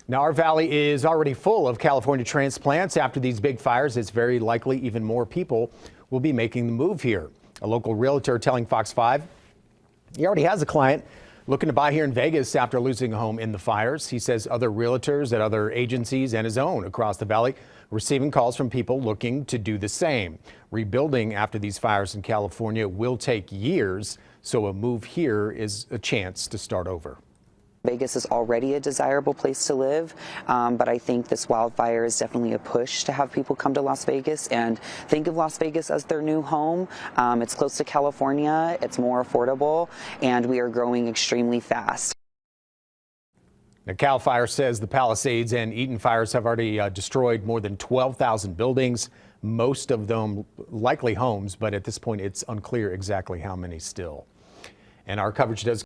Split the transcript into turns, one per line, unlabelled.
Now, our valley is already full of California transplants. After these big fires, it's very likely even more people will be making the move here. A local realtor telling Fox 5 he already has a client looking to buy here in Vegas after losing a home in the fires. He says other realtors at other agencies and his own across the valley receiving calls from people looking to do the same. Rebuilding after these fires in California will take years, so a move here is a chance to start over.
Vegas is already a desirable place to live, but I think this wildfire is definitely a push to have people come to Las Vegas and think of Las Vegas as their new home. It's close to California, it's more affordable, and we are growing extremely fast.
Now, CAL FIRE says the Palisades and Eaton fires have already destroyed more than 12,000 buildings, most of them likely homes, but at this point it's unclear exactly how many still. And our coverage does